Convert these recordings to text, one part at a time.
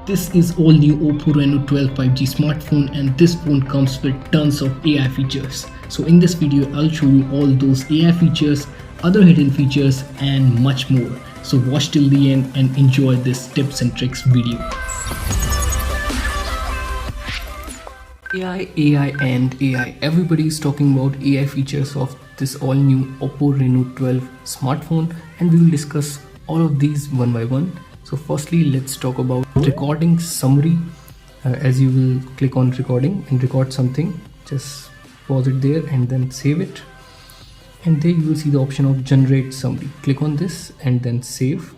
This is all new Oppo Reno 12 5G smartphone, and this phone comes with tons of AI features. So in this video I'll show you all those AI features, other hidden features and much more. So watch till the end and enjoy this tips and tricks video. AI. Everybody is talking about AI features of this all new Oppo Reno 12 smartphone, and we will discuss all of these one by one. So firstly, let's talk about recording summary. As you will click on recording and record something, just pause it there and then save it. And there you will see the option of generate summary. Click on this and then save.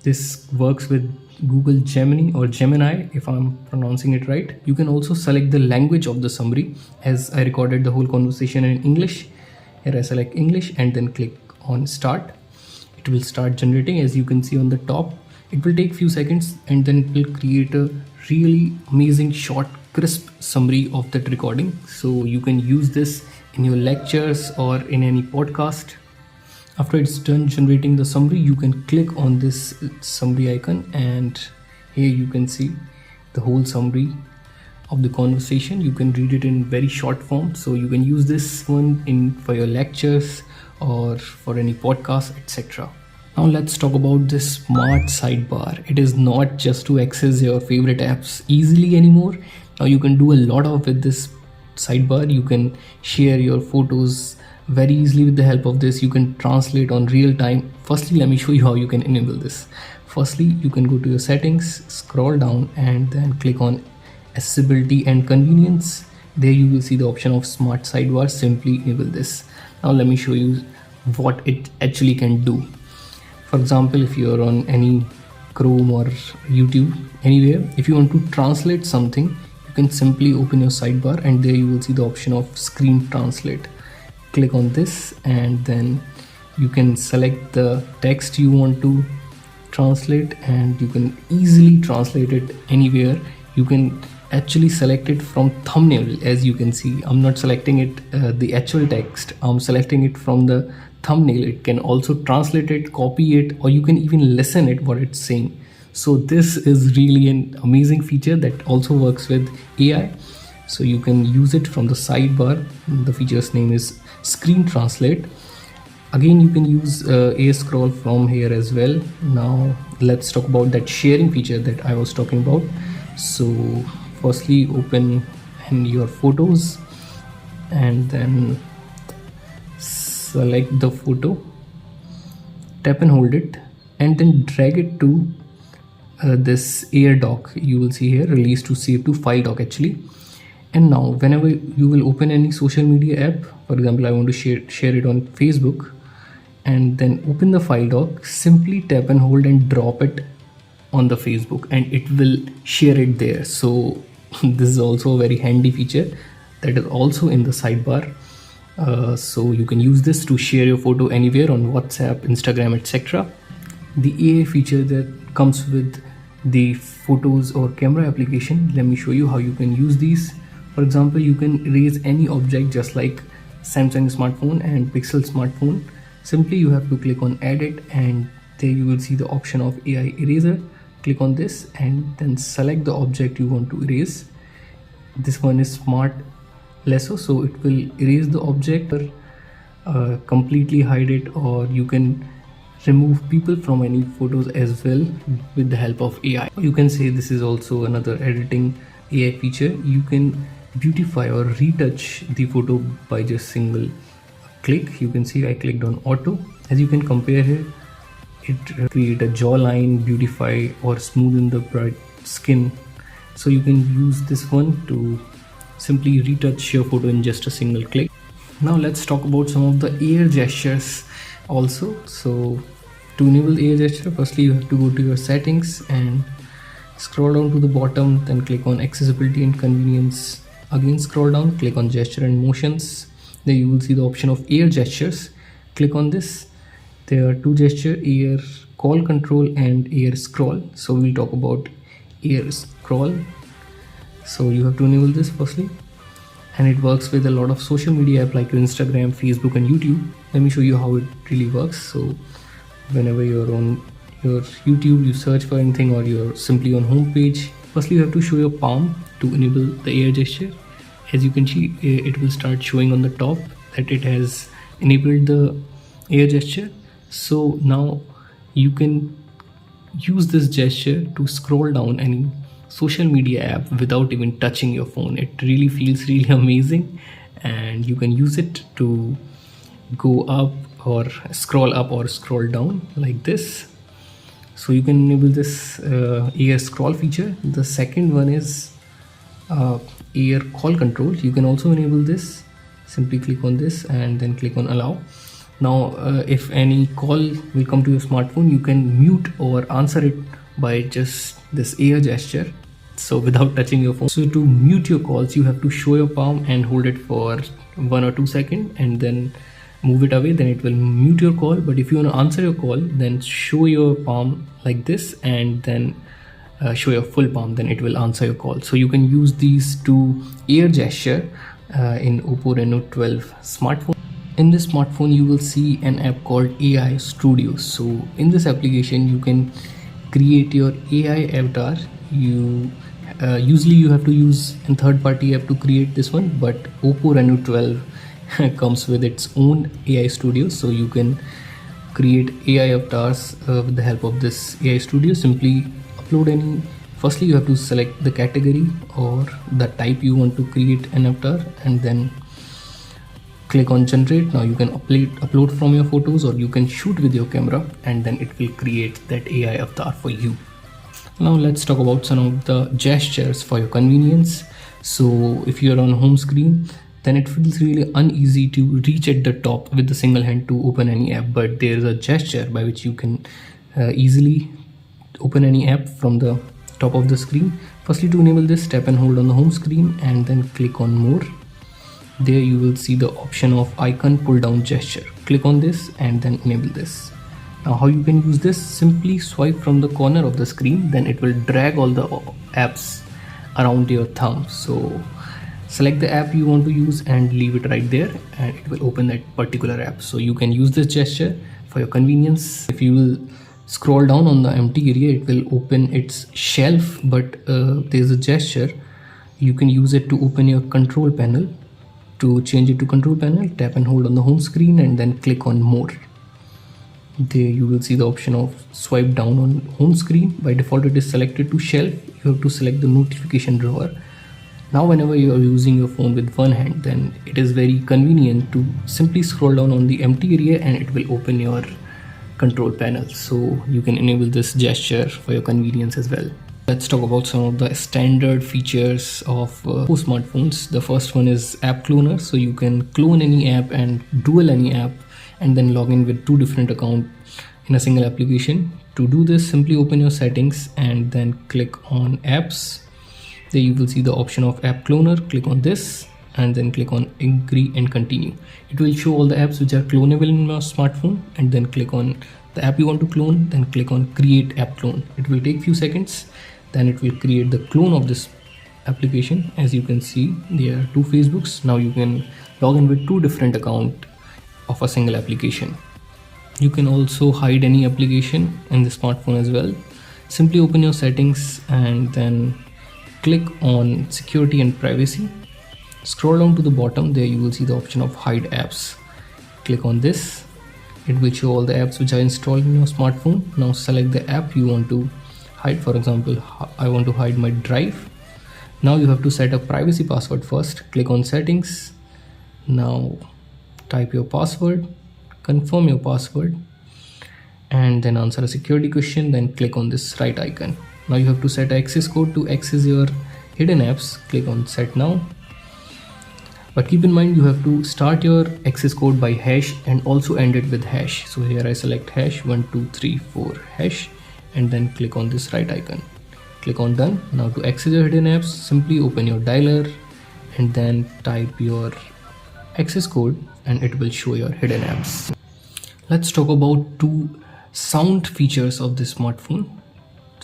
This works with Google Gemini or Gemini, if I'm pronouncing it right. You can also select the language of the summary. As I recorded the whole conversation in English, here I select English and then click on start. It will start generating. As you can see on the top, it will take few seconds and then it will create a really amazing short crisp summary of that recording. So you can use this in your lectures or in any podcast. After it's done generating the summary, you can click on this summary icon and here you can see the whole summary of the conversation. You can read it in very short form, so you can use this one for your lectures or for any podcast, etc. Now let's talk about this smart sidebar. It is not just to access your favorite apps easily anymore. Now you can do a lot of with this sidebar. You can share your photos very easily with the help of this. You can translate on real time. Firstly, let me show you how you can enable this. Firstly, you can go to your settings, scroll down and then click on accessibility and convenience. There you will see the option of smart sidebar. Simply enable this. Now let me show you what it actually can do. For example, if you're on any Chrome or YouTube, anywhere, if you want to translate something, you can simply open your sidebar and there you will see the option of screen translate. Click on this and then you can select the text you want to translate and you can easily translate it anywhere. You can actually select it from thumbnail. As you can see, I'm not selecting it the actual text, I'm selecting it from the thumbnail. It can also translate it, copy it, or you can even listen it what it's saying. So this is really an amazing feature that also works with AI. So you can use it from the sidebar. The feature's name is screen translate. Again, you can use a scroll from here as well. Now let's talk about that sharing feature that I was talking about. So firstly, open in your photos and then select the photo, tap and hold it and then drag it to this AirDoc. You will see here release to save to file doc actually. And now whenever you will open any social media app, for example I want to share it on Facebook, and then open the file doc, simply tap and hold and drop it on the Facebook and it will share it there. So this is also a very handy feature that is also in the sidebar. So you can use this to share your photo anywhere on WhatsApp, Instagram, etc. The AI feature that comes with the photos or camera application, let me show you how you can use these. For example, you can erase any object just like Samsung smartphone and Pixel smartphone. Simply you have to click on edit and there you will see the option of AI eraser. Click on this and then select the object you want to erase. This one is smart lasso, so it will erase the object or completely hide it, or you can remove people from any photos as well with the help of AI. You can say this is also another editing AI feature. You can beautify or retouch the photo by just single click. You can see I clicked on auto. As you can compare here, it create a jawline, beautify or smoothen the bright skin. So you can use this one to simply retouch your photo in just a single click. Now let's talk about some of the air gestures also. So to enable air gesture, firstly you have to go to your settings and scroll down to the bottom, then click on accessibility and convenience. Again scroll down, click on gesture and motions. There you will see the option of air gestures. Click on this. There are two gestures, air call control and air scroll. So we'll talk about air scroll. So you have to enable this firstly, and it works with a lot of social media app like Instagram, Facebook and YouTube. Let me show you how it really works. So whenever you're on your YouTube, you search for anything, or you're simply on home page, firstly you have to show your palm to enable the AI gesture. As you can see, it will start showing on the top that it has enabled the AI gesture. So now you can use this gesture to scroll down any social media app without even touching your phone. It really feels really amazing, and you can use it to go up or scroll down like this. So you can enable this AI scroll feature. The second one is AI call control. You can also enable this. Simply click on this and then click on allow. Now if any call will come to your smartphone, you can mute or answer it by just this AI gesture, so without touching your phone. So to mute your calls, you have to show your palm and hold it for 1 or 2 seconds and then move it away, then it will mute your call. But if you want to answer your call, then show your palm like this and then show your full palm, then it will answer your call. So you can use these two air gesture in Oppo Reno 12 smartphone. In this smartphone you will see an app called AI Studio. So in this application you can create your AI avatar. You usually you have to use a third-party app to create this one, but Oppo Reno 12 comes with its own AI Studio, so you can create AI avatars with the help of this AI Studio. Simply upload any. Firstly, you have to select the category or the type you want to create an avatar, and then click on generate. Now you can upload from your photos, or you can shoot with your camera, and then it will create that AI avatar for you. Now let's talk about some of the gestures for your convenience. So if you're on home screen, then it feels really uneasy to reach at the top with the single hand to open any app, but there is a gesture by which you can easily open any app from the top of the screen. Firstly, to enable this, tap and hold on the home screen and then click on more. There you will see the option of icon pull down gesture. Click on this and then enable this. Now how you can use this, simply swipe from the corner of the screen, then it will drag all the apps around your thumb. So select the app you want to use and leave it right there, and it will open that particular app. So you can use this gesture for your convenience. If you will scroll down on the empty area, it will open its shelf, but there's a gesture. You can use it to open your control panel. To change it to control panel, tap and hold on the home screen and then click on more. There you will see the option of swipe down on home screen. By default it is selected to shelf. You have to select the notification drawer. Now whenever you are using your phone with one hand, then it is very convenient to simply scroll down on the empty area and it will open your control panel. So you can enable this gesture for your convenience as well. Let's talk about some of the standard features of smartphones. The first one is app cloner. So you can clone any app and dual any app and then log in with two different accounts in a single application. To do this, simply open your settings and then click on apps. There you will see the option of app cloner. Click on this and then click on agree and continue. It will show all the apps which are clonable in your smartphone, and then click on the app you want to clone, then click on create app clone. It will take few seconds, then it will create the clone of this application. As you can see, there are two Facebooks. Now you can log in with two different accounts of a single application. You can also hide any application in the smartphone as well. Simply open your settings and then click on security and privacy. Scroll down to the bottom. There you will see the option of hide apps. Click on this. It will show all the apps which are installed in your smartphone. Now select the app you want to hide. For example, I want to hide my drive. Now you have to set a privacy password first. Click on settings. Now type your password, confirm your password, and then answer a security question. Then click on this right icon. Now you have to set access code to access your hidden apps. Click on set now. But keep in mind, you have to start your access code by hash and also end it with hash. So here I select hash 1234 hash and then click on this right icon. Click on done. Now to access your hidden apps, simply open your dialer and then type your access code and it will show your hidden apps. Let's talk about two sound features of this smartphone.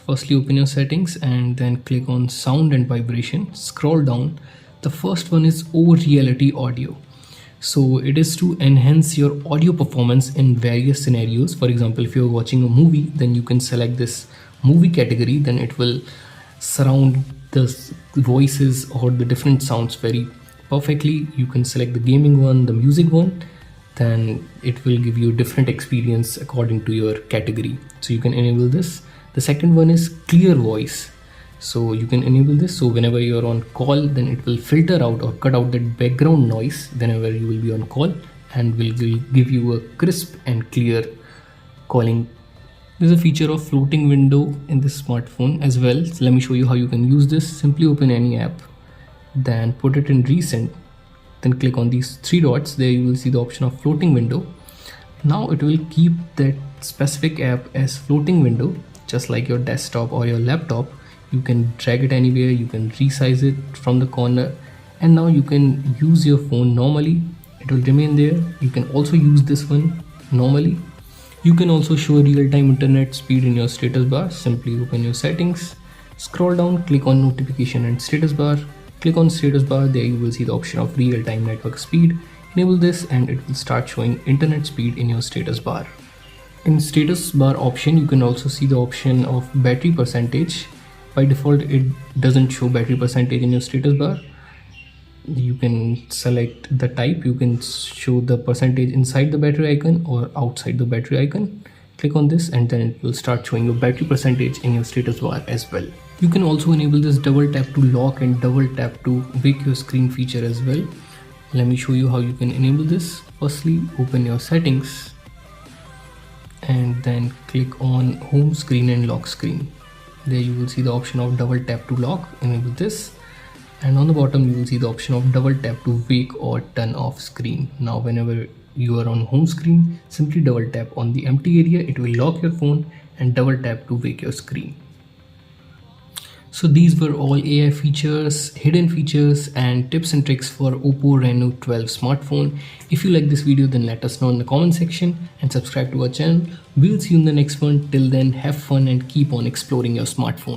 Firstly, open your settings and then click on sound and vibration. Scroll down. The first one is O Reality Audio. So it is to enhance your audio performance in various scenarios. For example, if you're watching a movie, then you can select this movie category, then it will surround the voices or the different sounds very perfectly. You can select the gaming one, the music one, then it will give you a different experience according to your category. So you can enable this. The second one is clear voice. So you can enable this, so whenever you're on call, then it will filter out or cut out that background noise whenever you will be on call, and will give you a crisp and clear calling. There's a feature of floating window in this smartphone as well. So let me show you how you can use this. Simply open any app, then put it in recent, then click on these three dots. There you will see the option of floating window. Now it will keep that specific app as floating window, just like your desktop or your laptop. You can drag it anywhere, you can resize it from the corner, and now you can use your phone normally. It will remain there. You can also use this one normally. You can also show real-time internet speed in your status bar. Simply open your settings, scroll down, click on notification and status bar, click on status bar. There you will see the option of real-time network speed. Enable this and it will start showing internet speed in your status bar. In status bar option, you can also see the option of battery percentage. By default, it doesn't show battery percentage in your status bar. You can select the type. You can show the percentage inside the battery icon or outside the battery icon. Click on this and then it will start showing your battery percentage in your status bar as well. You can also enable this double tap to lock and double tap to wake your screen feature as well. Let me show you how you can enable this. Firstly, open your settings and then click on home screen and lock screen. There you will see the option of double tap to lock. Enable this, and on the bottom you will see the option of double tap to wake or turn off screen. Now whenever you are on home screen, simply double tap on the empty area, it will lock your phone, and double tap to wake your screen. So these were all AI features, hidden features and tips and tricks for Oppo Reno 12 smartphone. If you like this video, then let us know in the comment section and subscribe to our channel. We'll see you in the next one. Till then, have fun and keep on exploring your smartphone.